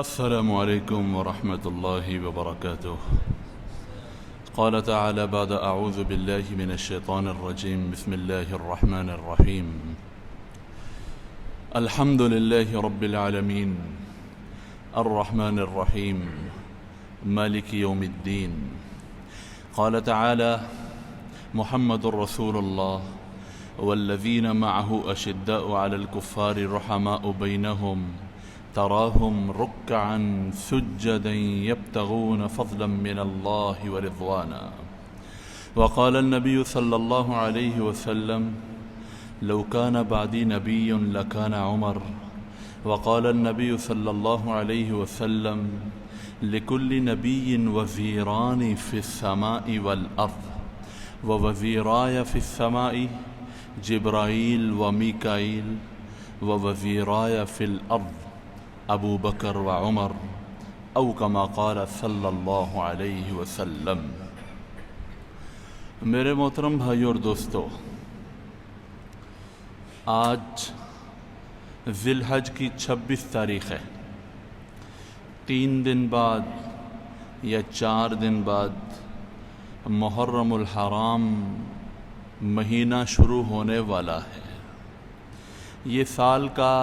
السلام عليكم ورحمة الله وبركاته. قال تعالى بعد أعوذ بالله من الشيطان الرجيم. بسم الله الرحمن الرحيم. الحمد لله رب العالمين الرحمن الرحيم مالك يوم الدين. قال تعالى محمد رسول الله والذين معه أشداء على الكفار رحماء بينهم تراهم ركعا سجدا يبتغون فضلا من الله ورضوانا. وقال النبي صلى الله عليه وسلم لو كان بعدي نبي لكان عمر. وقال النبي صلى الله عليه وسلم لكل نبي وزيران في السماء والأرض ووزيراي في السماء جبرائيل وميكائيل ووزيراي في الأرض ابو بکر و عمر او کما قال صلی اللہ علیہ وسلم. میرے محترم بھائیو اور دوستو، آج ذی الحج کی 26 تاریخ ہے. 3 دن بعد یا 4 دن بعد محرم الحرام مہینہ شروع ہونے والا ہے. یہ سال کا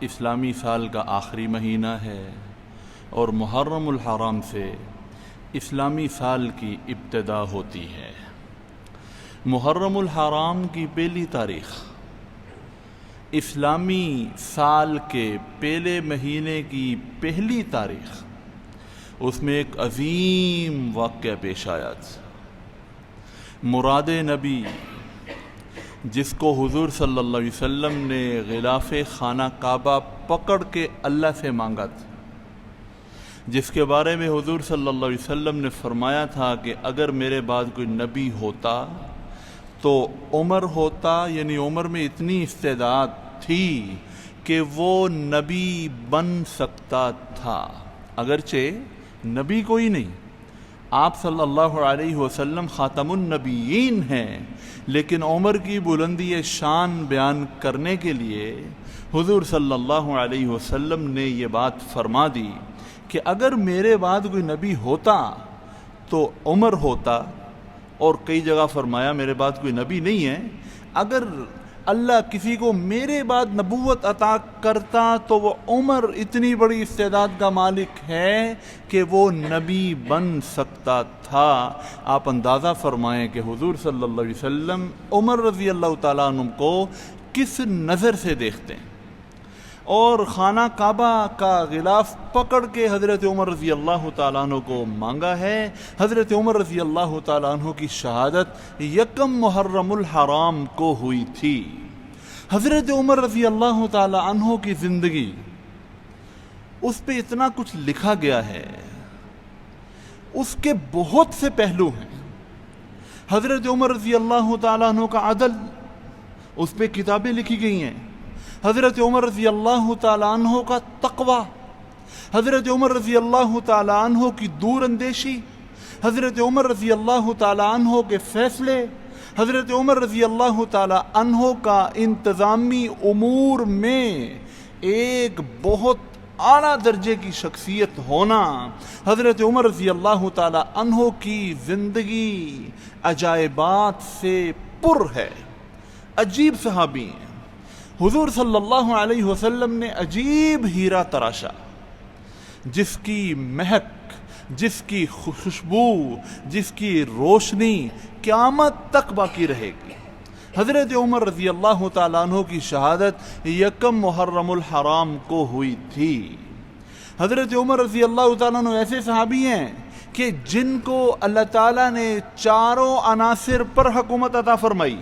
اسلامی سال کا آخری مہینہ ہے اور محرم الحرام سے اسلامی سال کی ابتدا ہوتی ہے. محرم الحرام کی پہلی تاریخ اسلامی سال کے پہلے مہینے کی پہلی تاریخ، اس میں ایک عظیم واقعہ پیش آیا. مراد نبی جس کو حضور صلی اللہ علیہ وسلم نے غلاف خانہ کعبہ پکڑ کے اللہ سے مانگا تھا، جس کے بارے میں حضور صلی اللہ علیہ وسلم نے فرمایا تھا کہ اگر میرے بعد کوئی نبی ہوتا تو عمر ہوتا، یعنی عمر میں اتنی استعداد تھی کہ وہ نبی بن سکتا تھا. اگرچہ نبی کوئی نہیں، آپ صلی اللہ علیہ وسلم خاتم النبیین ہیں، لیکن عمر کی بلندی شان بیان کرنے کے لیے حضور صلی اللہ علیہ وسلم نے یہ بات فرما دی کہ اگر میرے بعد کوئی نبی ہوتا تو عمر ہوتا. اور کئی جگہ فرمایا میرے بعد کوئی نبی نہیں ہے، اگر اللہ کسی کو میرے بعد نبوت عطا کرتا تو وہ عمر اتنی بڑی استعداد کا مالک ہے کہ وہ نبی بن سکتا تھا. آپ اندازہ فرمائیں کہ حضور صلی اللہ علیہ وسلم عمر رضی اللہ تعالیٰ عنہ کو کس نظر سے دیکھتے ہیں. اور خانہ کعبہ کا غلاف پکڑ کے حضرت عمر رضی اللہ تعالیٰ عنہ کو مانگا ہے. حضرت عمر رضی اللہ تعالیٰ عنہ کی شہادت 1 محرم الحرام کو ہوئی تھی. حضرت عمر رضی اللہ تعالیٰ عنہ کی زندگی، اس پہ اتنا کچھ لکھا گیا ہے، اس کے بہت سے پہلو ہیں. حضرت عمر رضی اللہ تعالیٰ عنہ کا عدل، اس پہ کتابیں لکھی گئی ہیں. حضرت عمر رضی اللہ تعالیٰ عنہ کا تقوی، حضرت عمر رضی اللہ تعالیٰ عنہ کی دور اندیشی، حضرت عمر رضی اللہ تعالیٰ عنہ کے فیصلے، حضرت عمر رضی اللہ تعالیٰ عنہ کا انتظامی امور میں ایک بہت اعلیٰ درجے کی شخصیت ہونا. حضرت عمر رضی اللہ تعالیٰ عنہ کی زندگی عجائبات سے پر ہے. عجیب صحابی ہیں. حضور صلی اللہ علیہ وسلم نے عجیب ہیرا تراشا جس کی مہک، جس کی خوشبو، جس کی روشنی قیامت تک باقی رہے گی. حضرت عمر رضی اللہ تعالیٰ عنہ کی شہادت 1 محرم الحرام کو ہوئی تھی. حضرت عمر رضی اللہ تعالیٰ عنہ ایسے صحابی ہیں کہ جن کو اللہ تعالیٰ نے 4 عناصر پر حکومت عطا فرمائی.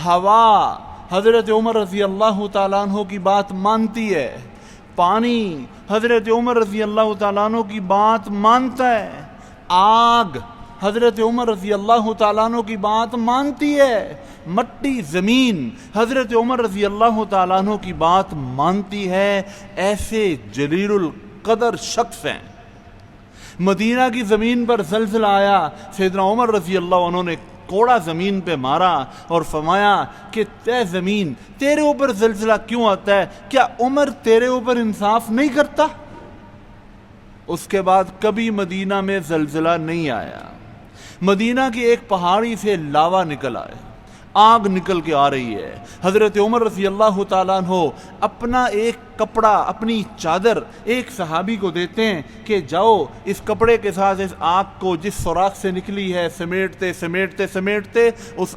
ہوا حضرت عمر رضی اللہ تعالیٰ عنہ کی بات مانتی ہے، پانی حضرت عمر رضی اللہ تعالیٰ عنہ کی بات مانتا ہے، آگ حضرت عمر رضی اللہ تعالیٰ عنہ کی بات مانتی ہے، مٹی زمین حضرت عمر رضی اللہ تعالیٰ عنہ کی بات مانتی ہے. ایسے جلیل القدر شخص ہیں. مدینہ کی زمین پر زلزلہ آیا، سیدنا عمر رضی اللہ عنہ نے کوڑا زمین پہ مارا اور فرمایا کہ اے زمین تیرے اوپر زلزلہ کیوں آتا ہے؟ کیا عمر تیرے اوپر انصاف نہیں کرتا؟ اس کے بعد کبھی مدینہ میں زلزلہ نہیں آیا. مدینہ کی ایک پہاڑی سے لاوا نکل آئے، آگ نکل کے آ رہی ہے. حضرت عمر رضی اللہ تعالیٰ عنہ اپنا ایک کپڑا، اپنی چادر ایک صحابی کو دیتے ہیں کہ جاؤ اس کپڑے کے ساتھ اس آگ کو جس سوراخ سے نکلی ہے سمیٹتے سمیٹتے سمیٹتے اس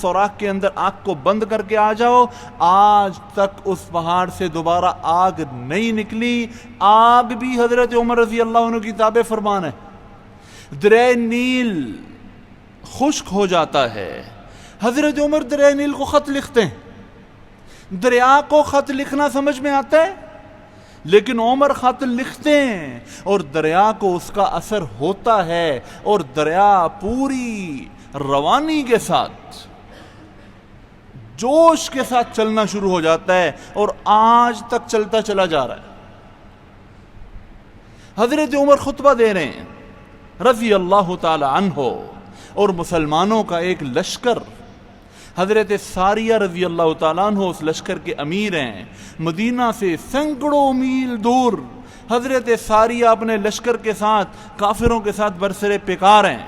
سوراخ کے اندر آگ کو بند کر کے آ جاؤ. آج تک اس پہاڑ سے دوبارہ آگ نہیں نکلی. آگ بھی حضرت عمر رضی اللہ عنہ کی تابع فرمان ہے. دریائے نیل خشک ہو جاتا ہے، حضرت عمر دریائے نیل کو خط لکھتے ہیں. دریا کو خط لکھنا سمجھ میں آتا ہے، لیکن عمر خط لکھتے ہیں اور دریا کو اس کا اثر ہوتا ہے اور دریا پوری روانی کے ساتھ، جوش کے ساتھ چلنا شروع ہو جاتا ہے اور آج تک چلتا چلا جا رہا ہے. حضرت عمر خطبہ دے رہے ہیں رضی اللہ تعالی عنہ، اور مسلمانوں کا ایک لشکر، حضرت ساریہ رضی اللہ تعالیٰ عنہ اس لشکر کے امیر ہیں. مدینہ سے سینکڑوں میل دور حضرت ساریہ اپنے لشکر کے ساتھ کافروں کے ساتھ برسر پیکار ہیں.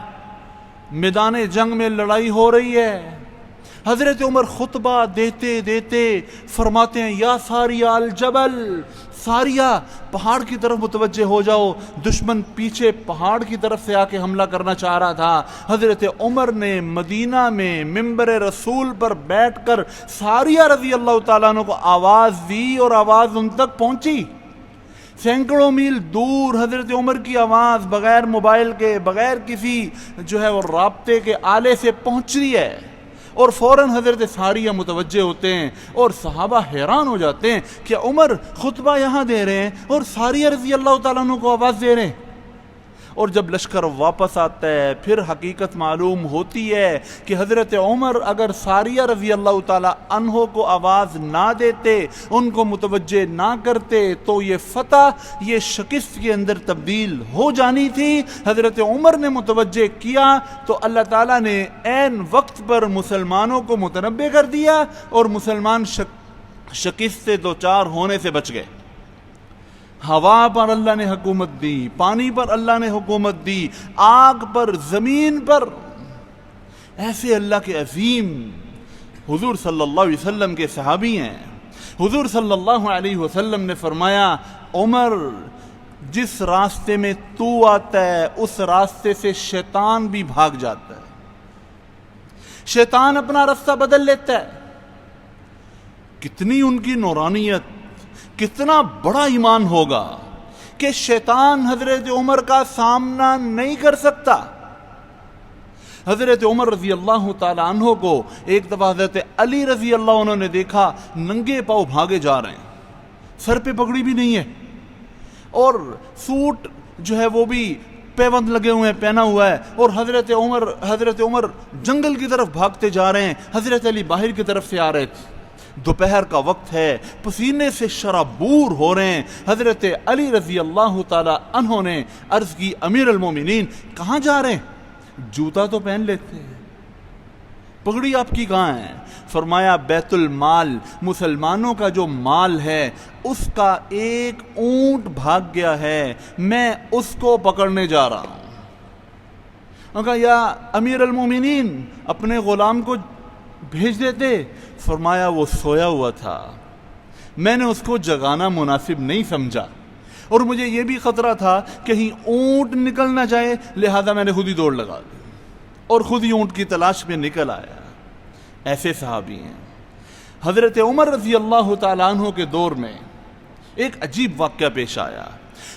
میدان جنگ میں لڑائی ہو رہی ہے. حضرت عمر خطبہ دیتے دیتے فرماتے ہیں یا ساریہ الجبل، ساریہ پہاڑ کی طرف متوجہ ہو جاؤ. دشمن پیچھے پہاڑ کی طرف سے آ کے حملہ کرنا چاہ رہا تھا. حضرت عمر نے مدینہ میں منبر رسول پر بیٹھ کر ساریہ رضی اللہ تعالیٰ عنہ کو آواز دی اور آواز ان تک پہنچی. سینکڑوں میل دور حضرت عمر کی آواز بغیر موبائل کے، بغیر کسی وہ رابطے کے آلے سے پہنچ رہی ہے اور فوراً حضرت ساریہ متوجہ ہوتے ہیں اور صحابہ حیران ہو جاتے ہیں کہ عمر خطبہ یہاں دے رہے ہیں اور ساریہ رضی اللہ تعالیٰ عنہ کو آواز دے رہے ہیں. اور جب لشکر واپس آتا ہے پھر حقیقت معلوم ہوتی ہے کہ حضرت عمر اگر ساریہ رضی اللہ تعالیٰ عنہ کو آواز نہ دیتے، ان کو متوجہ نہ کرتے، تو یہ فتح، یہ شکست کے اندر تبدیل ہو جانی تھی. حضرت عمر نے متوجہ کیا تو اللہ تعالیٰ نے عین وقت پر مسلمانوں کو متنبہ کر دیا اور مسلمان شکست سے دوچار ہونے سے بچ گئے. ہوا پر اللہ نے حکومت دی، پانی پر اللہ نے حکومت دی، آگ پر، زمین پر. ایسے اللہ کے عظیم حضور صلی اللہ علیہ وسلم کے صحابی ہیں. حضور صلی اللہ علیہ وسلم نے فرمایا عمر جس راستے میں تو آتا ہے اس راستے سے شیطان بھی بھاگ جاتا ہے. شیطان اپنا راستہ بدل لیتا ہے. کتنی ان کی نورانیت، کتنا بڑا ایمان ہوگا کہ شیطان حضرت عمر کا سامنا نہیں کر سکتا. حضرت عمر رضی اللہ تعالی عنہ کو ایک دفعہ حضرت علی رضی اللہ عنہ نے دیکھا ننگے پاؤں بھاگے جا رہے ہیں، سر پہ پگڑی بھی نہیں ہے اور سوٹ وہ بھی پیوند لگے ہوئے ہیں، پہنا ہوا ہے، اور حضرت عمر جنگل کی طرف بھاگتے جا رہے ہیں. حضرت علی باہر کی طرف سے آ رہے تھے. دوپہر کا وقت ہے، پسینے سے شرابور ہو رہے ہیں. حضرت علی رضی اللہ تعالی عنہ نے عرض کی امیر المومنین کہاں جا رہے ہیں؟ جوتا تو پہن لیتے ہیں، پگڑی آپ کی کہاں ہے؟ فرمایا بیت المال، مسلمانوں کا جو مال ہے اس کا ایک اونٹ بھاگ گیا ہے، میں اس کو پکڑنے جا رہا ہوں. کہا یا امیر المومنین اپنے غلام کو بھیج دیتے. فرمایا وہ سویا ہوا تھا، میں نے اس کو جگانا مناسب نہیں سمجھا اور مجھے یہ بھی خطرہ تھا کہیں اونٹ نکل نہ جائے، لہذا میں نے خود ہی دوڑ لگا دی اور خود ہی اونٹ کی تلاش میں نکل آیا. ایسے صحابی ہیں. حضرت عمر رضی اللہ تعالیٰ عنہ کے دور میں ایک عجیب واقعہ پیش آیا.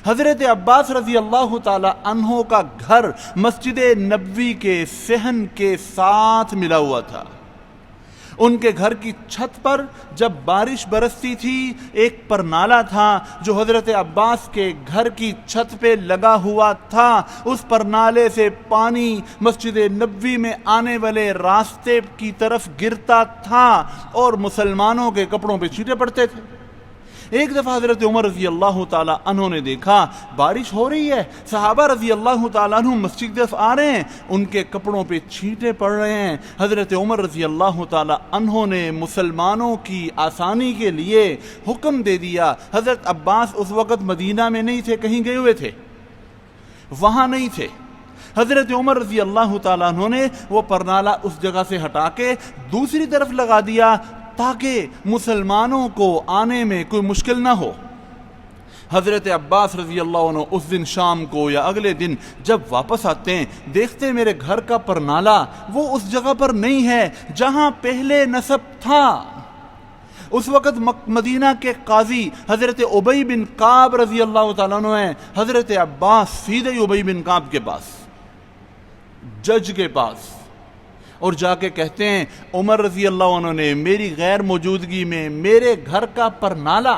حضرت عباس رضی اللہ تعالیٰ عنہ کا گھر مسجد نبوی کے صحن کے ساتھ ملا ہوا تھا. ان کے گھر کی چھت پر جب بارش برستی تھی ایک پرنالہ تھا جو حضرت عباس کے گھر کی چھت پہ لگا ہوا تھا. اس پرنالے سے پانی مسجد نبوی میں آنے والے راستے کی طرف گرتا تھا اور مسلمانوں کے کپڑوں پہ چھینٹے پڑتے تھے. ایک دفعہ حضرت عمر رضی اللہ تعالیٰ عنہ نے دیکھا بارش ہو رہی ہے، صحابہ رضی اللہ تعالیٰ عنہ مسجد کی طرف آ رہے ہیں، ان کے کپڑوں پہ چھینٹے پڑ رہے ہیں. حضرت عمر رضی اللہ تعالیٰ عنہ نے مسلمانوں کی آسانی کے لیے حکم دے دیا. حضرت عباس اس وقت مدینہ میں نہیں تھے، کہیں گئے ہوئے تھے. وہاں نہیں تھے۔ حضرت عمر رضی اللہ تعالیٰ عنہ نے وہ پرنالہ اس جگہ سے ہٹا کے دوسری طرف لگا دیا تاکہ مسلمانوں کو آنے میں کوئی مشکل نہ ہو۔ حضرت عباس رضی اللہ عنہ اس دن شام کو یا اگلے دن جب واپس آتے ہیں، دیکھتے ہیں میرے گھر کا پرنالہ وہ اس جگہ پر نہیں ہے جہاں پہلے نصب تھا۔ اس وقت مدینہ کے قاضی حضرت ابی بن کعب رضی اللہ تعالیٰ عنہ ہیں۔ حضرت عباس سیدھے ابی بن کعب کے پاس، جج کے پاس، اور جا کے کہتے ہیں عمر رضی اللہ عنہ نے میری غیر موجودگی میں میرے گھر کا پرنالہ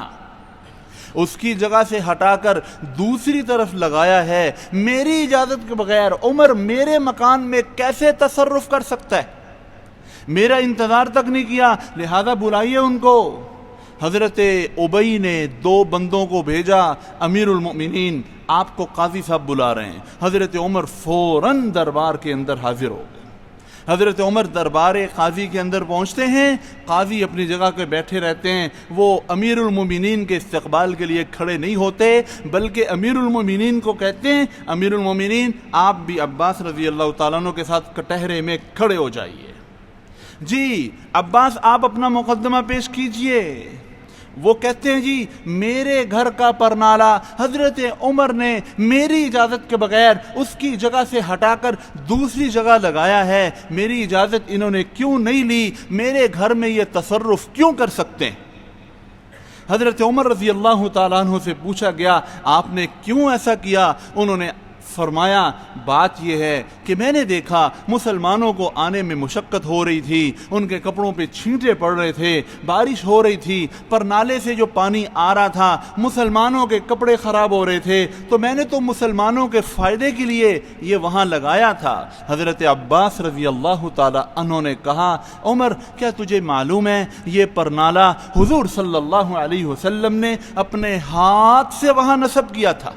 اس کی جگہ سے ہٹا کر دوسری طرف لگایا ہے، میری اجازت کے بغیر عمر میرے مکان میں کیسے تصرف کر سکتا ہے؟ میرا انتظار تک نہیں کیا، لہذا بلائیے ان کو۔ حضرت ابی نے 2 بندوں کو بھیجا، امیر المؤمنین آپ کو قاضی صاحب بلا رہے ہیں۔ حضرت عمر فوراً دربار کے اندر حاضر ہو گئے۔ حضرت عمر دربار قاضی کے اندر پہنچتے ہیں، قاضی اپنی جگہ پہ بیٹھے رہتے ہیں، وہ امیر المومنین کے استقبال کے لیے کھڑے نہیں ہوتے، بلکہ امیر المومنین کو کہتے ہیں امیر المومنین آپ بھی عباس رضی اللہ تعالیٰ عنہ کے ساتھ کٹہرے میں کھڑے ہو جائیے۔ جی عباس آپ اپنا مقدمہ پیش کیجئے۔ وہ کہتے ہیں جی میرے گھر کا پرنالہ حضرت عمر نے میری اجازت کے بغیر اس کی جگہ سے ہٹا کر دوسری جگہ لگایا ہے، میری اجازت انہوں نے کیوں نہیں لی؟ میرے گھر میں یہ تصرف کیوں کر سکتے ہیں؟ حضرت عمر رضی اللہ تعالیٰ عنہ سے پوچھا گیا آپ نے کیوں ایسا کیا؟ انہوں نے فرمایا بات یہ ہے کہ میں نے دیکھا مسلمانوں کو آنے میں مشقت ہو رہی تھی، ان کے کپڑوں پہ چھینٹے پڑ رہے تھے، بارش ہو رہی تھی، پر نالے سے جو پانی آ رہا تھا مسلمانوں کے کپڑے خراب ہو رہے تھے، تو میں نے تو مسلمانوں کے فائدے کے لیے یہ وہاں لگایا تھا۔ حضرت عباس رضی اللہ تعالی عنہ نے کہا عمر کیا تجھے معلوم ہے یہ پرنالہ حضور صلی اللہ علیہ وسلم نے اپنے ہاتھ سے وہاں نصب کیا تھا؟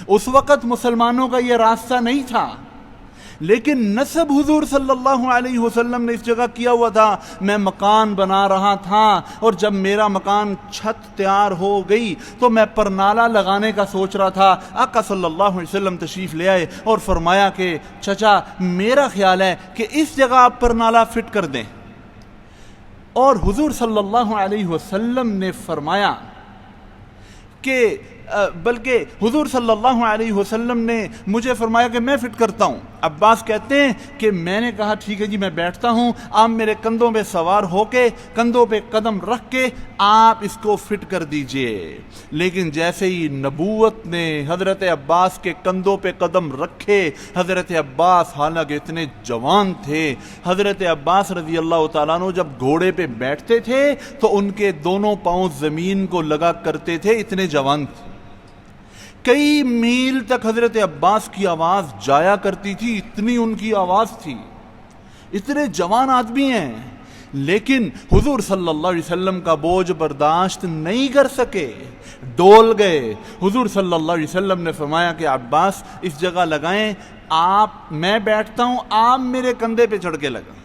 اس وقت مسلمانوں کا یہ راستہ نہیں تھا، لیکن نصب حضور صلی اللہ علیہ وسلم نے اس جگہ کیا ہوا تھا۔ میں مکان بنا رہا تھا اور جب میرا مکان چھت تیار ہو گئی تو میں پرنالہ لگانے کا سوچ رہا تھا۔ آقا صلی اللہ علیہ وسلم تشریف لے آئے اور فرمایا کہ چچا میرا خیال ہے کہ اس جگہ آپ پرنالہ فٹ کر دیں، اور حضور صلی اللہ علیہ وسلم نے فرمایا کہ بلکہ حضور صلی اللہ علیہ وسلم نے مجھے فرمایا کہ میں فٹ کرتا ہوں۔ عباس کہتے ہیں کہ میں نے کہا ٹھیک ہے جی میں بیٹھتا ہوں، آپ میرے کندھوں پہ سوار ہو کے کندھوں پہ قدم رکھ کے آپ اس کو فٹ کر دیجئے۔ لیکن جیسے ہی نبوت نے حضرت عباس کے کندھوں پہ قدم رکھے، حضرت عباس حالانکہ اتنے جوان تھے، حضرت عباس رضی اللہ تعالیٰ عنہ جب گھوڑے پہ بیٹھتے تھے تو ان کے دونوں پاؤں زمین کو لگا کرتے تھے، اتنے جوان تھے۔ کئی میل تک حضرت عباس کی آواز جایا کرتی تھی، اتنی ان کی آواز تھی، اتنے جوان آدمی ہیں، لیکن حضور صلی اللہ علیہ وسلم کا بوجھ برداشت نہیں کر سکے، ڈول گئے۔ حضور صلی اللہ علیہ وسلم نے فرمایا کہ عباس اس جگہ لگائیں، میں بیٹھتا ہوں، آپ میرے کندھے پہ چڑھ کے لگائیں۔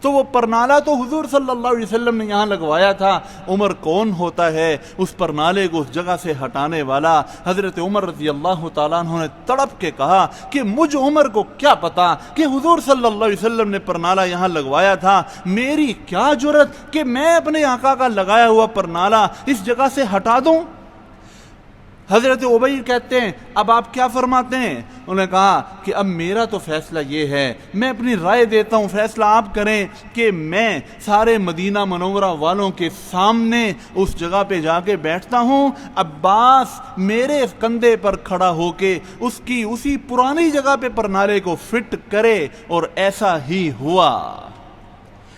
تو وہ پرنالہ تو حضور صلی اللہ علیہ وسلم نے یہاں لگوایا تھا۔ عمر کون ہوتا ہے اس پرنالے کو اس جگہ سے ہٹانے والا؟ حضرت عمر رضی اللہ تعالیٰ عنہ نے تڑپ کے کہا کہ مجھ عمر کو کیا پتا کہ حضور صلی اللہ علیہ وسلم نے پرنالہ یہاں لگوایا تھا، میری کیا جرت کہ میں اپنے آقا کا لگایا ہوا پرنالہ اس جگہ سے ہٹا دوں؟ حضرت ابی کہتے ہیں اب آپ کیا فرماتے ہیں؟ انہوں نے کہا کہ اب میرا تو فیصلہ یہ ہے، میں اپنی رائے دیتا ہوں، فیصلہ آپ کریں کہ میں سارے مدینہ منورہ والوں کے سامنے اس جگہ پہ جا کے بیٹھتا ہوں، عباس میرے کندھے پر کھڑا ہو کے اس کی اسی پرانی جگہ پہ پرنالے کو فٹ کرے، اور ایسا ہی ہوا۔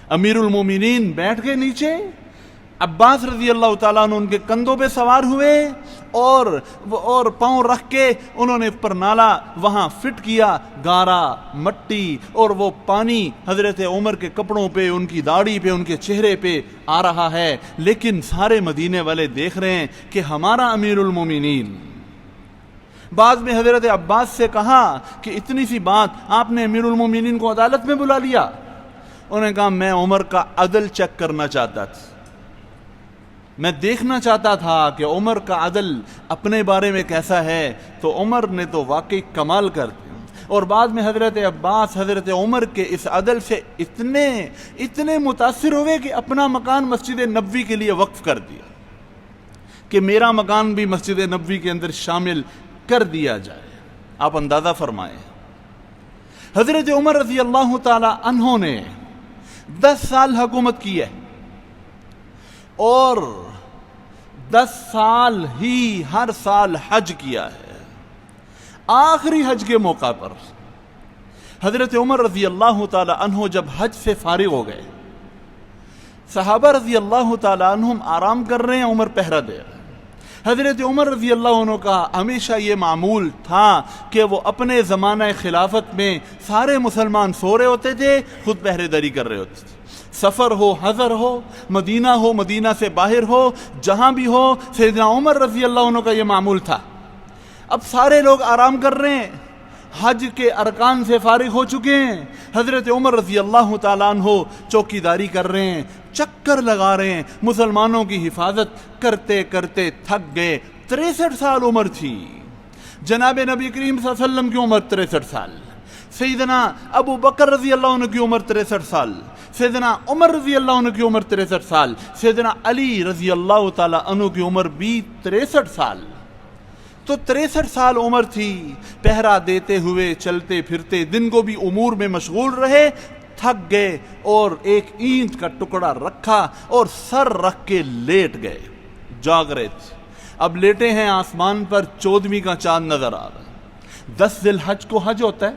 امیر المومنین بیٹھ کے نیچے، عباس رضی اللہ تعالیٰ عنہ ان کے کندھوں پہ سوار ہوئے اور پاؤں رکھ کے انہوں نے پرنالہ وہاں فٹ کیا۔ گارا مٹی اور وہ پانی حضرت عمر کے کپڑوں پہ، ان کی داڑھی پہ، ان کے چہرے پہ آ رہا ہے، لیکن سارے مدینے والے دیکھ رہے ہیں کہ ہمارا امیر المومنین۔ بعد میں حضرت عباس سے کہا کہ اتنی سی بات آپ نے امیر المومنین کو عدالت میں بلا لیا؟ انہوں نے کہا میں عمر کا عدل چیک کرنا چاہتا تھا، میں دیکھنا چاہتا تھا کہ عمر کا عدل اپنے بارے میں کیسا ہے، تو عمر نے تو واقعی کمال کر دیا۔ اور بعد میں حضرت عباس حضرت عمر کے اس عدل سے اتنے متاثر ہوئے کہ اپنا مکان مسجد نبوی کے لیے وقف کر دیا کہ میرا مکان بھی مسجد نبوی کے اندر شامل کر دیا جائے۔ آپ اندازہ فرمائیں، حضرت عمر رضی اللہ تعالی عنہ نے 10 سال حکومت کی ہے، اور 10 سال ہی ہر سال حج کیا ہے۔ آخری حج کے موقع پر حضرت عمر رضی اللہ تعالی عنہ جب حج سے فارغ ہو گئے، صحابہ رضی اللہ تعالی عنہم آرام کر رہے ہیں، عمر پہرا دے رہے ہیں۔ حضرت عمر رضی اللہ عنہ کا ہمیشہ یہ معمول تھا کہ وہ اپنے زمانہ خلافت میں سارے مسلمان سو رہے ہوتے تھے، خود پہرے داری کر رہے ہوتے تھے۔ سفر ہو، حضر ہو، مدینہ سے باہر ہو، جہاں بھی ہو، سیدنا عمر رضی اللہ عنہ کا یہ معمول تھا۔ اب سارے لوگ آرام کر رہے ہیں، حج کے ارکان سے فارغ ہو چکے ہیں، حضرت عمر رضی اللہ تعالیٰ عنہ چوکی داری کر رہے ہیں، چکر لگا رہے ہیں، مسلمانوں کی حفاظت کرتے کرتے تھک گئے۔ 63 سال عمر تھی، جناب نبی کریم صلی اللہ علیہ وسلم کی عمر 63 سال، سیدنا ابو بکر رضی اللہ عنہ کی عمر 63 سال، سیدنا عمر رضی اللہ عنہ کی عمر 63 سال، سیدنا علی رضی اللہ تعالیٰ عنہ کی عمر بھی 63 سال۔ تو 63 سال عمر تھی، پہرا دیتے ہوئے چلتے پھرتے دن کو بھی امور میں مشغول رہے، تھک گئے اور ایک اینٹ کا ٹکڑا رکھا اور سر رکھ کے لیٹ گئے، جاگ رہے تھے۔ اب لیٹے ہیں، آسمان پر 14ویں کا چاند نظر آ رہا ہے۔ 10 ذی الحج کو حج ہوتا ہے،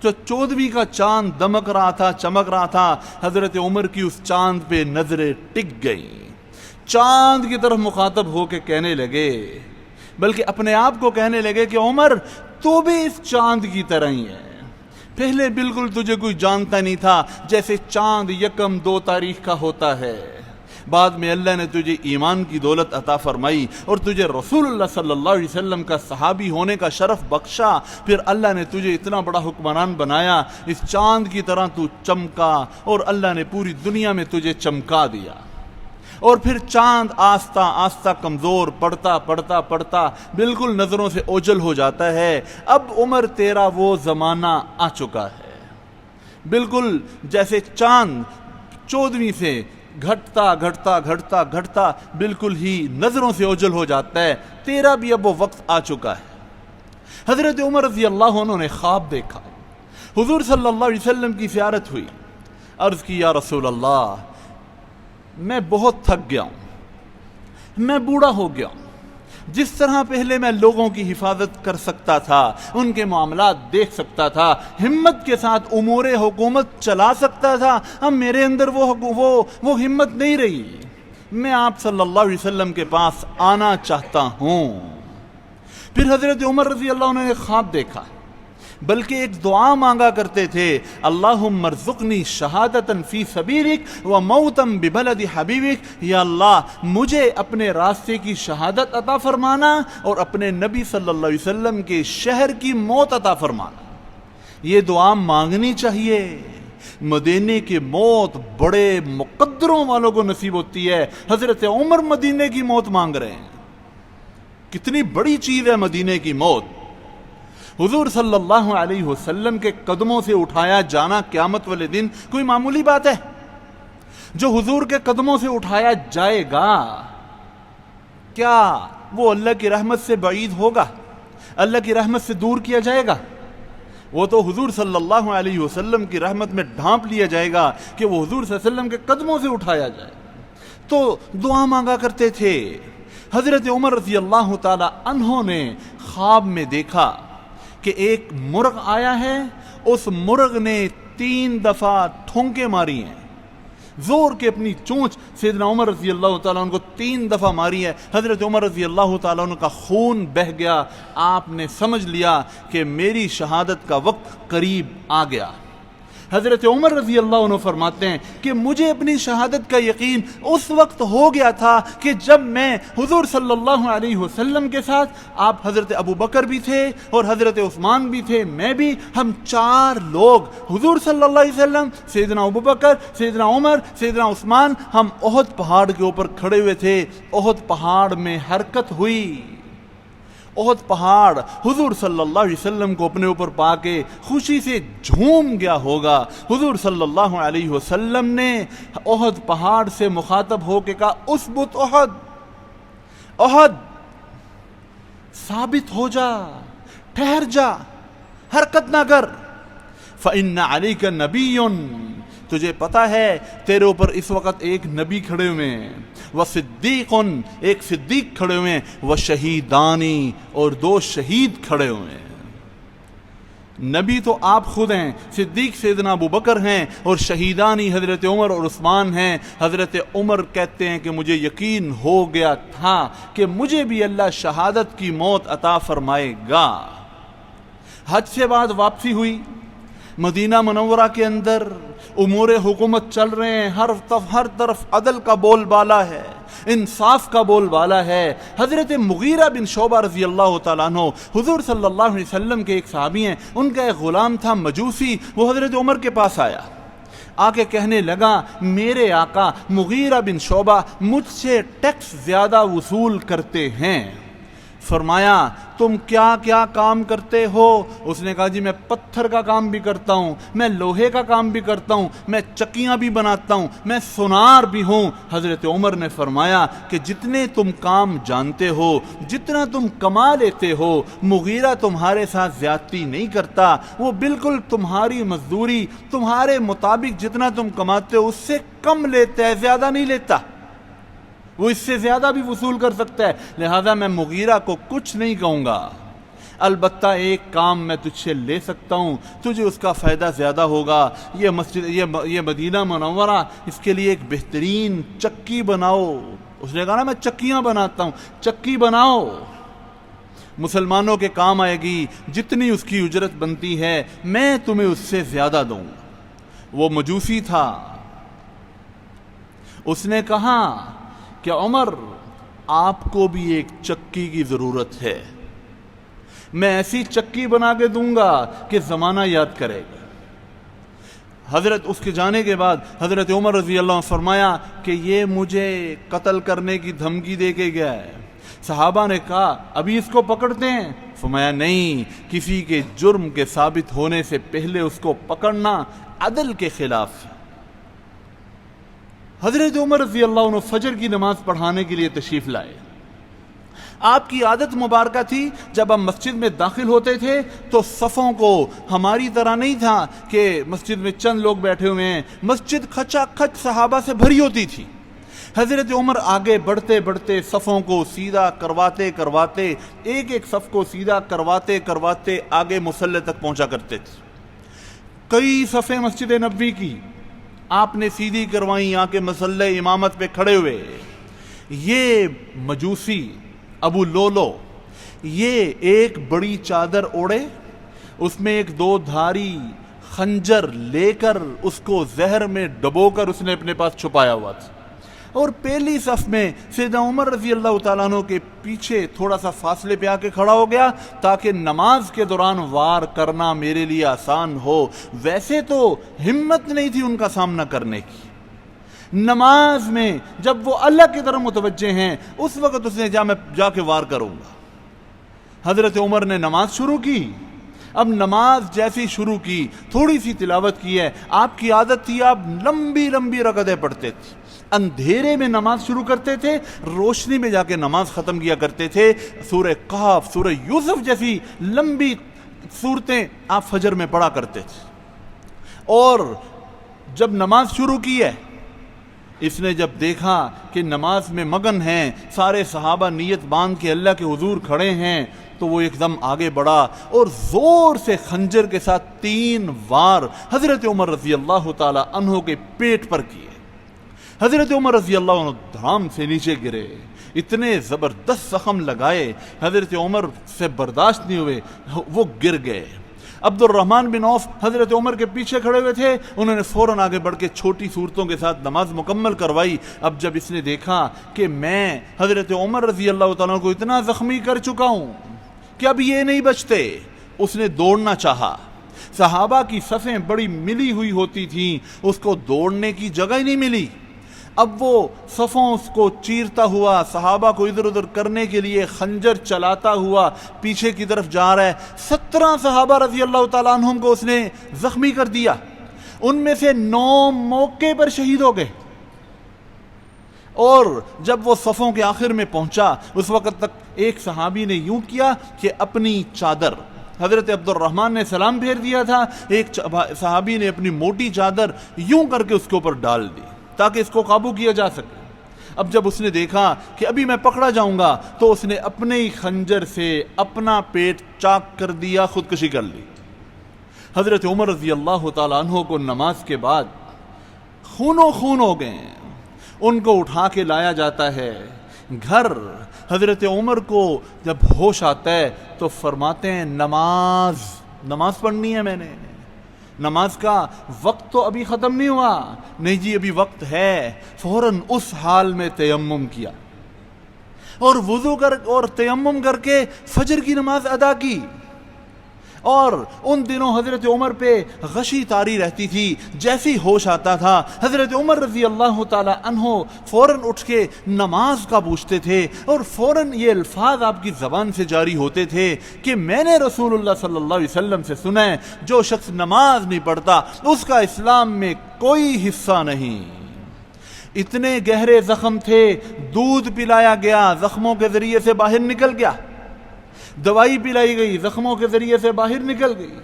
جو 14ویں کا چاند دمک رہا تھا، چمک رہا تھا، حضرت عمر کی اس چاند پہ نظریں ٹک گئیں۔ چاند کی طرف مخاطب ہو کے کہنے لگے، بلکہ اپنے آپ کو کہنے لگے کہ عمر تو بھی اس چاند کی طرح ہی ہے۔ پہلے بالکل تجھے کوئی جانتا نہیں تھا، جیسے چاند 1 2 تاریخ کا ہوتا ہے، بعد میں اللہ نے تجھے ایمان کی دولت عطا فرمائی اور تجھے رسول اللہ صلی اللہ علیہ وسلم کا صحابی ہونے کا شرف بخشا، پھر اللہ نے تجھے اتنا بڑا حکمران بنایا، اس چاند کی طرح تو چمکا اور اللہ نے پوری دنیا میں تجھے چمکا دیا۔ اور پھر چاند آہستہ آہستہ کمزور پڑتا بالکل نظروں سے اوجھل ہو جاتا ہے۔ اب عمر تیرا وہ زمانہ آ چکا ہے، بالکل جیسے چاند 14ویں سے گھٹتا بالکل ہی نظروں سے اوجھل ہو جاتا ہے، تیرا بھی اب وہ وقت آ چکا ہے۔ حضرت عمر رضی اللہ عنہ نے خواب دیکھا، حضور صلی اللہ علیہ وسلم کی زیارت ہوئی، عرض کی یا رسول اللہ میں بہت تھک گیا ہوں، میں بوڑھا ہو گیا ہوں، جس طرح پہلے میں لوگوں کی حفاظت کر سکتا تھا، ان کے معاملات دیکھ سکتا تھا، ہمت کے ساتھ امور حکومت چلا سکتا تھا، اب میرے اندر وہ ہمت نہیں رہی، میں آپ صلی اللہ علیہ وسلم کے پاس آنا چاہتا ہوں۔ پھر حضرت عمر رضی اللہ عنہ نے خواب دیکھا، بلکہ ایک دعا مانگا کرتے تھے، اللہم ارزقنی شہادتاً فی سبیلک و موتاً ببلد حبیبک، یا اللہ مجھے اپنے راستے کی شہادت عطا فرمانا اور اپنے نبی صلی اللہ علیہ وسلم کے شہر کی موت عطا فرمانا۔ یہ دعا مانگنی چاہیے، مدینے کی موت بڑے مقدروں والوں کو نصیب ہوتی ہے۔ حضرت عمر مدینے کی موت مانگ رہے ہیں، کتنی بڑی چیز ہے مدینے کی موت۔ حضور صلی اللہ علیہ وسلم کے قدموں سے اٹھایا جانا قیامت والے دن کوئی معمولی بات ہے؟ جو حضور کے قدموں سے اٹھایا جائے گا، کیا وہ اللہ کی رحمت سے بعید ہوگا؟ اللہ کی رحمت سے دور کیا جائے گا؟ وہ تو حضور صلی اللہ علیہ وسلم کی رحمت میں ڈھانپ لیا جائے گا کہ وہ حضور صلی اللہ علیہ وسلم کے قدموں سے اٹھایا جائے۔ تو دعا مانگا کرتے تھے۔ حضرت عمر رضی اللہ تعالی عنہ نے خواب میں دیکھا کہ ایک مرغ آیا ہے، اس مرغ نے 3 دفعہ ٹھونکے ماری ہیں، زور کے اپنی چونچ سیدنا عمر رضی اللہ تعالیٰ عنہ کو 3 دفعہ ماری ہے۔ حضرت عمر رضی اللہ تعالیٰ عنہ کا خون بہہ گیا، آپ نے سمجھ لیا کہ میری شہادت کا وقت قریب آ گیا۔ حضرت عمر رضی اللہ عنہ فرماتے ہیں کہ مجھے اپنی شہادت کا یقین اس وقت ہو گیا تھا کہ جب میں حضور صلی اللہ علیہ وسلم کے ساتھ، آپ حضرت ابو بکر بھی تھے اور حضرت عثمان بھی تھے، میں بھی، ہم 4 لوگ حضور صلی اللہ علیہ وسلم، سیدنا ابو بکر، سیدنا عمر، سیدنا عثمان، ہم احد پہاڑ کے اوپر کھڑے ہوئے تھے۔ احد پہاڑ میں حرکت ہوئی، احد پہاڑ حضور صلی اللہ علیہ وسلم کو اپنے اوپر پا کے خوشی سے جھوم گیا ہوگا۔ حضور صلی اللہ علیہ وسلم نے احد پہاڑ سے مخاطب ہو کے کہا، اسبت احد، احد ثابت ہو جا، ٹھہر جا، حرکت نہ کر، فَإِنَّ عَلَيْكَ نَبِيٌّ، تجھے پتا ہے تیرے اوپر اس وقت ایک نبی کھڑے ہوئے ہیں، وَصِدِّيقٌ، ایک صدیق کھڑے ہوئے ہیں، وَشَہِيدَانِ، اور 2 شہید کھڑے ہوئے ہیں۔ نبی تو آپ خود ہیں، صدیق سیدنا ابو بکر ہیں، اور شہیدانی حضرت عمر اور عثمان ہیں۔ حضرت عمر کہتے ہیں کہ مجھے یقین ہو گیا تھا کہ مجھے بھی اللہ شہادت کی موت عطا فرمائے گا۔ حج سے بعد واپسی ہوئی، مدینہ منورہ کے اندر امور حکومت چل رہے ہیں، ہر طرف عدل کا بول بالا ہے، انصاف کا بول بالا ہے۔ حضرت مغیرہ بن شعبہ رضی اللہ تعالیٰ عنہ حضور صلی اللہ علیہ وسلم کے ایک صحابی ہیں، ان کا ایک غلام تھا مجوسی، وہ حضرت عمر کے پاس آیا، آ کے کہنے لگا، میرے آقا مغیرہ بن شعبہ مجھ سے ٹیکس زیادہ وصول کرتے ہیں۔ فرمایا، تم کیا کیا کام کرتے ہو؟ اس نے کہا، جی میں پتھر کا کام بھی کرتا ہوں، میں لوہے کا کام بھی کرتا ہوں، میں چکیاں بھی بناتا ہوں، میں سونار بھی ہوں۔ حضرت عمر نے فرمایا کہ جتنے تم کام جانتے ہو، جتنا تم کما لیتے ہو، مغیرہ تمہارے ساتھ زیادتی نہیں کرتا، وہ بالکل تمہاری مزدوری تمہارے مطابق جتنا تم کماتے ہو اس سے کم لیتا ہے، زیادہ نہیں لیتا، وہ اس سے زیادہ بھی وصول کر سکتا ہے، لہذا میں مغیرہ کو کچھ نہیں کہوں گا، البتہ ایک کام میں تجھ سے لے سکتا ہوں، تجھے اس کا فائدہ زیادہ ہوگا۔ یہ مسجد، یہ مدینہ منورہ، اس کے لیے ایک بہترین چکی بناؤ۔ اس نے کہا نا، میں چکیاں بناتا ہوں، چکی بناؤ، مسلمانوں کے کام آئے گی، جتنی اس کی اجرت بنتی ہے میں تمہیں اس سے زیادہ دوں۔ وہ مجوسی تھا، اس نے کہا کہ عمر، آپ کو بھی ایک چکی کی ضرورت ہے، میں ایسی چکی بنا کے دوں گا کہ زمانہ یاد کرے گا۔ حضرت اس کے جانے کے بعد حضرت عمر رضی اللہ عنہ فرمایا کہ یہ مجھے قتل کرنے کی دھمکی دے کے گیا ہے۔ صحابہ نے کہا، ابھی اس کو پکڑتے ہیں؟ فرمایا، نہیں، کسی کے جرم کے ثابت ہونے سے پہلے اس کو پکڑنا عدل کے خلاف ہے۔ حضرت عمر رضی اللہ عنہ فجر کی نماز پڑھانے کے لیے تشریف لائے۔ آپ کی عادت مبارکہ تھی، جب ہم مسجد میں داخل ہوتے تھے تو صفوں کو، ہماری طرح نہیں تھا کہ مسجد میں چند لوگ بیٹھے ہوئے ہیں، مسجد کھچا کھچ صحابہ سے بھری ہوتی تھی۔ حضرت عمر آگے بڑھتے بڑھتے صفوں کو سیدھا کرواتے کرواتے، ایک ایک صف کو سیدھا کرواتے کرواتے آگے مصلی تک پہنچا کرتے تھے۔ کئی صفیں مسجد نبوی کی آپ نے سیدھی کروائیں، آ کے مصلی امامت پہ کھڑے ہوئے۔ یہ مجوسی ابو لولو، یہ ایک بڑی چادر اوڑے، اس میں ایک 2 دھاری خنجر لے کر اس کو زہر میں ڈبو کر اس نے اپنے پاس چھپایا ہوا تھا، اور پہلی صف میں سیدنا عمر رضی اللہ تعالیٰ عنہ کے پیچھے تھوڑا سا فاصلے پہ آ کے کھڑا ہو گیا تاکہ نماز کے دوران وار کرنا میرے لیے آسان ہو۔ ویسے تو ہمت نہیں تھی ان کا سامنا کرنے کی، نماز میں جب وہ اللہ کی طرف متوجہ ہیں اس وقت اس نے میں جا کے وار کروں گا۔ حضرت عمر نے نماز شروع کی۔ اب نماز جیسی شروع کی، تھوڑی سی تلاوت کی ہے، آپ کی عادت تھی آپ لمبی لمبی رکعتیں پڑھتے تھے، اندھیرے میں نماز شروع کرتے تھے، روشنی میں جا کے نماز ختم کیا کرتے تھے۔ سورہ کہف، سورہ یوسف جیسی لمبی صورتیں آپ فجر میں پڑھا کرتے تھے۔ اور جب نماز شروع کی ہے، اس نے جب دیکھا کہ نماز میں مگن ہیں، سارے صحابہ نیت باندھ کے اللہ کے حضور کھڑے ہیں، تو وہ ایک دم آگے بڑھا اور زور سے خنجر کے ساتھ 3 وار حضرت عمر رضی اللہ تعالی عنہ کے پیٹ پر کیے۔ حضرت عمر رضی اللہ عنہ دھڑام سے نیچے گرے، اتنے زبردست زخم لگائے، حضرت عمر سے برداشت نہیں ہوئے، وہ گر گئے۔ عبد الرحمن بن عوف حضرت عمر کے پیچھے کھڑے ہوئے تھے، انہوں نے فوراً آگے بڑھ کے چھوٹی صورتوں کے ساتھ نماز مکمل کروائی۔ اب جب اس نے دیکھا کہ میں حضرت عمر رضی اللہ تعالیٰ کو اتنا زخمی کر چکا ہوں کہ اب یہ نہیں بچتے، اس نے دوڑنا چاہا۔ صحابہ کی صفیں بڑی ملی ہوئی ہوتی تھیں، اس کو دوڑنے کی جگہ ہی نہیں ملی۔ اب وہ صفوں اس کو چیرتا ہوا صحابہ کو ادھر ادھر کرنے کے لیے خنجر چلاتا ہوا پیچھے کی طرف جا رہا ہے۔ 17 صحابہ رضی اللہ تعالیٰ عنہم کو اس نے زخمی کر دیا، ان میں سے 9 موقع پر شہید ہو گئے۔ اور جب وہ صفوں کے آخر میں پہنچا، اس وقت تک ایک صحابی نے یوں کیا کہ اپنی چادر، حضرت عبد الرحمن نے سلام پھیر دیا تھا، ایک صحابی نے اپنی موٹی چادر یوں کر کے اس کے اوپر ڈال دی تاکہ اس کو قابو کیا جا سکے۔ اب جب اس نے دیکھا کہ ابھی میں پکڑا جاؤں گا تو اس نے اپنے ہی خنجر سے اپنا پیٹ چاک کر دیا، خودکشی کر لی۔ حضرت عمر رضی اللہ تعالیٰ عنہ کو نماز کے بعد خونوں خون ہو گئے، ان کو اٹھا کے لایا جاتا ہے گھر۔ حضرت عمر کو جب ہوش آتا ہے تو فرماتے ہیں نماز پڑھنی ہے، میں نے نماز کا وقت تو ابھی ختم نہیں ہوا۔ نہیں جی ابھی وقت ہے۔ فوراً اس حال میں تیمم کیا اور وضو کر اور تیمم کر کے فجر کی نماز ادا کی۔ اور ان دنوں حضرت عمر پہ غشی طاری رہتی تھی، جیسی ہوش آتا تھا حضرت عمر رضی اللہ تعالی عنہ فوراً اٹھ کے نماز کا پوچھتے تھے، اور فوراً یہ الفاظ آپ کی زبان سے جاری ہوتے تھے کہ میں نے رسول اللہ صلی اللہ علیہ وسلم سے سنا ہے جو شخص نماز نہیں پڑھتا اس کا اسلام میں کوئی حصہ نہیں۔ اتنے گہرے زخم تھے، دودھ پلایا گیا، زخموں کے ذریعے سے باہر نکل گیا، دوائی پلائی گئی، زخموں کے ذریعے سے باہر نکل گئی۔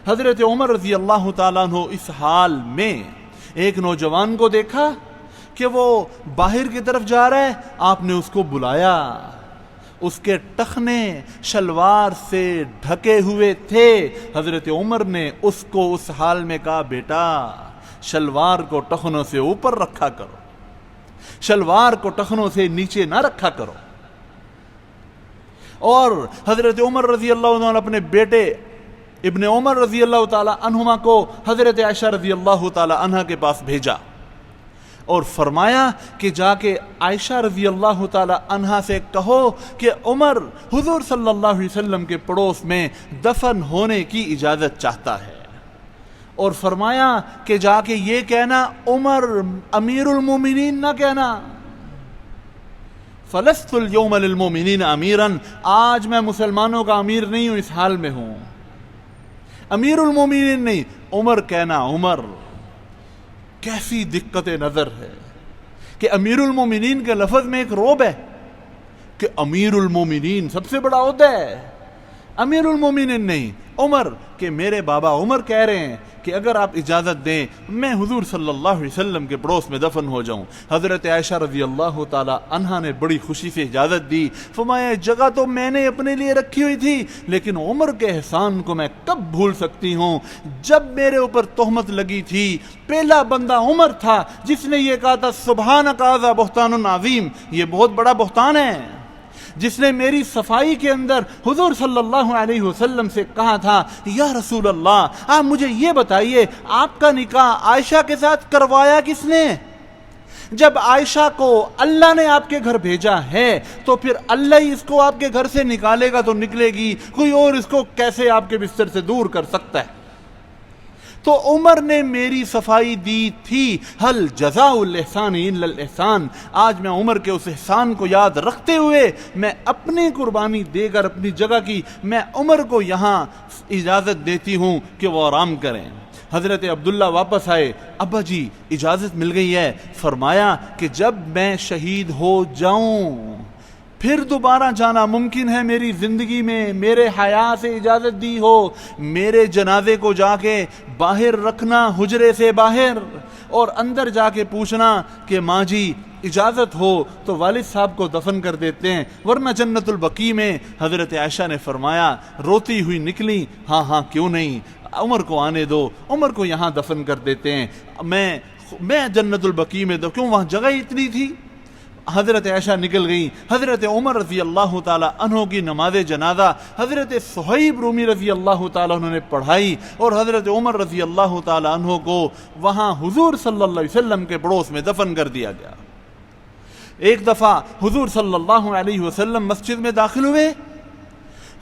حضرت عمر رضی اللہ تعالیٰ عنہ اس حال میں ایک نوجوان کو دیکھا کہ وہ باہر کی طرف جا رہا ہے، آپ نے اس کو بلایا۔ اس کے ٹخنے شلوار سے ڈھکے ہوئے تھے۔ حضرت عمر نے اس کو اس حال میں کہا، بیٹا شلوار کو ٹخنوں سے اوپر رکھا کرو، شلوار کو ٹخنوں سے نیچے نہ رکھا کرو۔ اور حضرت عمر رضی اللہ عنہ اپنے بیٹے ابن عمر رضی اللہ تعالی عنہما کو حضرت عائشہ رضی اللہ تعالی عنہ کے پاس بھیجا اور فرمایا کہ جا کے عائشہ رضی اللہ تعالی عنہ سے کہو کہ عمر حضور صلی اللہ علیہ وسلم کے پڑوس میں دفن ہونے کی اجازت چاہتا ہے، اور فرمایا کہ جا کے یہ کہنا عمر امیر المومنین نہ کہنا، فلست اليوم للمؤمنین امیرا، آج میں مسلمانوں کا امیر نہیں ہوں، اس حال میں ہوں، امیر المومنین نہیں، عمر کہنا عمر۔ کیسی دقت نظر ہے کہ امیر المومنین کے لفظ میں ایک روب ہے کہ امیر المومنین سب سے بڑا عہدہ ہے، امیر المومنین نہیں، عمر کہ میرے بابا عمر کہہ رہے ہیں کہ اگر آپ اجازت دیں میں حضور صلی اللہ علیہ وسلم کے پڑوس میں دفن ہو جاؤں۔ حضرت عائشہ رضی اللہ تعالی عنہا نے بڑی خوشی سے اجازت دی، فرمایا جگہ تو میں نے اپنے لیے رکھی ہوئی تھی لیکن عمر کے احسان کو میں کب بھول سکتی ہوں۔ جب میرے اوپر تہمت لگی تھی پہلا بندہ عمر تھا جس نے یہ کہا تھا سبحانک ھذا بہتان عظیم، یہ بہت بڑا بہتان ہے، جس نے میری صفائی کے اندر حضور صلی اللہ علیہ وسلم سے کہا تھا یا رسول اللہ آپ مجھے یہ بتائیے آپ کا نکاح عائشہ کے ساتھ کروایا کس نے؟ جب عائشہ کو اللہ نے آپ کے گھر بھیجا ہے تو پھر اللہ ہی اس کو آپ کے گھر سے نکالے گا تو نکلے گی، کوئی اور اس کو کیسے آپ کے بستر سے دور کر سکتا ہے؟ تو عمر نے میری صفائی دی تھی، حل جزاء الاحسان الا الاحسان۔ آج میں عمر کے اس احسان کو یاد رکھتے ہوئے میں اپنی قربانی دے کر اپنی جگہ کی میں عمر کو یہاں اجازت دیتی ہوں کہ وہ آرام کریں۔ حضرت عبداللہ واپس آئے، ابا جی اجازت مل گئی ہے، فرمایا کہ جب میں شہید ہو جاؤں پھر دوبارہ جانا ممکن ہے میری زندگی میں، میرے حیا سے اجازت دی ہو، میرے جنازے کو جا کے باہر رکھنا حجرے سے باہر، اور اندر جا کے پوچھنا کہ ماں جی اجازت ہو تو والد صاحب کو دفن کر دیتے ہیں ورنہ جنت البقیع میں۔ حضرت عائشہ نے فرمایا روتی ہوئی نکلی، ہاں ہاں کیوں نہیں، عمر کو آنے دو، عمر کو یہاں دفن کر دیتے ہیں، میں جنت البقیع میں دو، کیوں وہاں جگہ اتنی تھی۔ حضرت عائشہ نکل گئیں، حضرت عمر رضی اللہ تعالیٰ عنہ کی نماز جنازہ حضرت صہیب رومی رضی اللہ تعالیٰ عنہ نے پڑھائی، اور حضرت عمر رضی اللہ تعالیٰ عنہ کو وہاں حضور صلی اللہ علیہ وسلم کے پڑوس میں دفن کر دیا گیا۔ ایک دفعہ حضور صلی اللہ علیہ وسلم مسجد میں داخل ہوئے،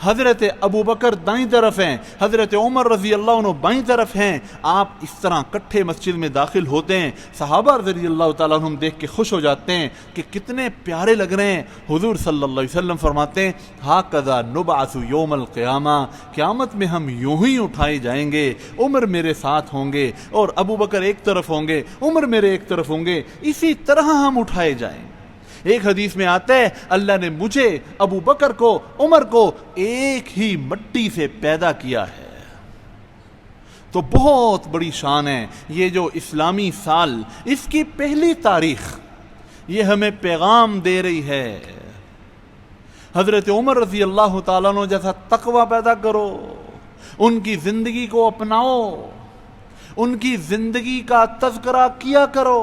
حضرت ابو بکر دائیں طرف ہیں، حضرت عمر رضی اللہ عنہ بائیں طرف ہیں، آپ اس طرح کٹھے مسجد میں داخل ہوتے ہیں، صحابہ رضی اللہ تعالیٰ عنہ دیکھ کے خوش ہو جاتے ہیں کہ کتنے پیارے لگ رہے ہیں۔ حضور صلی اللہ علیہ وسلم فرماتے ہیں ہاکذا نبعث یوم القیامہ، قیامت میں ہم یوں ہی اٹھائے جائیں گے، عمر میرے ساتھ ہوں گے اور ابو بکر ایک طرف ہوں گے، عمر میرے ایک طرف ہوں گے، اسی طرح ہم اٹھائے جائیں گے۔ ایک حدیث میں آتا ہے اللہ نے مجھے، ابو بکر کو، عمر کو ایک ہی مٹی سے پیدا کیا ہے۔ تو بہت بڑی شان ہے یہ جو اسلامی سال، اس کی پہلی تاریخ یہ ہمیں پیغام دے رہی ہے، حضرت عمر رضی اللہ تعالیٰ عنہ جیسا تقوی پیدا کرو، ان کی زندگی کو اپناؤ، ان کی زندگی کا تذکرہ کیا کرو۔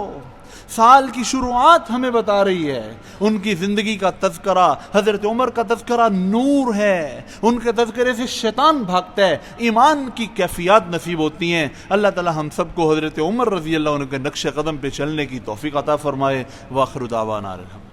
سال کی شروعات ہمیں بتا رہی ہے ان کی زندگی کا تذکرہ، حضرت عمر کا تذکرہ نور ہے، ان کے تذکرے سے شیطان بھاگتا ہے، ایمان کی کیفیات نصیب ہوتی ہیں۔ اللہ تعالی ہم سب کو حضرت عمر رضی اللہ عنہ کے نقش قدم پہ چلنے کی توفیق عطا فرمائے۔ وآخر دعوانا الحمدللہ۔